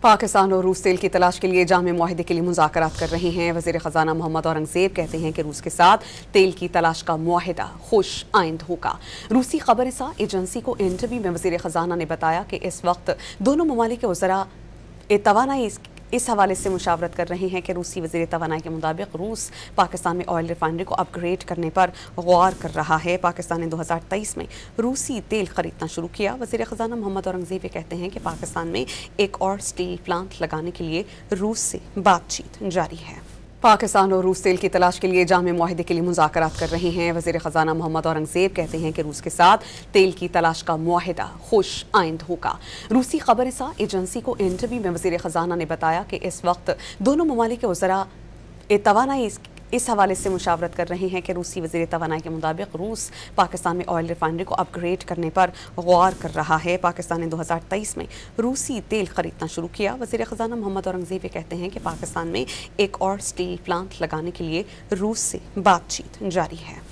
पाकिस्तान और रूस तेल की तलाश के लिए जामे मुआहदे के लिए मुज़ाकरात कर रहे हैं। वज़ीर ख़ज़ाना मोहम्मद औरंगज़ेब कहते हैं कि रूस के साथ तेल की तलाश का मुआहदा खुश आइंद होगा। रूसी खबर-ए-सा एजेंसी को इंटरव्यू में वज़ीर ख़ज़ाना ने बताया कि इस वक्त दोनों ममालिक के वज़रा तवानाई इस हवाले से मुशावरत कर रहे हैं कि रूसी वज़ीर तवानाई के मुताबिक रूस पाकिस्तान में ऑयल रिफाइनरी को अपग्रेड करने पर गौर कर रहा है। पाकिस्तान ने 2023 में रूसी तेल खरीदना शुरू किया। वज़ीर ख़ज़ाना मोहम्मद औरंगज़ेब कहते हैं कि पाकिस्तान में एक और स्टील प्लांट लगाने के लिए रूस से बातचीत जारी है। पाकिस्तान और रूस तेल की तलाश के लिए जामे मुआहदे के लिए मुज़ाकरात कर रहे हैं। वज़ीर ख़ज़ाना मोहम्मद औरंगज़ेब कहते हैं कि रूस के साथ तेल की तलाश का मुआहदा खुश आइंद होगा। रूसी खबर-ए-सा एजेंसी को इंटरव्यू में वज़ीर ख़ज़ाना ने बताया कि इस वक्त दोनों ममालिक के वज़रा तवानाई इस हवाले से मुशावरत कर रहे हैं कि रूसी वज़ीर तवानाई के मुताबिक रूस पाकिस्तान में ऑयल रिफाइनरी को अपग्रेड करने पर गौर कर रहा है। पाकिस्तान ने 2023 में रूसी तेल खरीदना शुरू किया। वज़ीर ख़ज़ाना मोहम्मद औरंगज़ेब कहते हैं कि पाकिस्तान में एक और स्टील प्लांट लगाने के लिए रूस से बातचीत जारी है।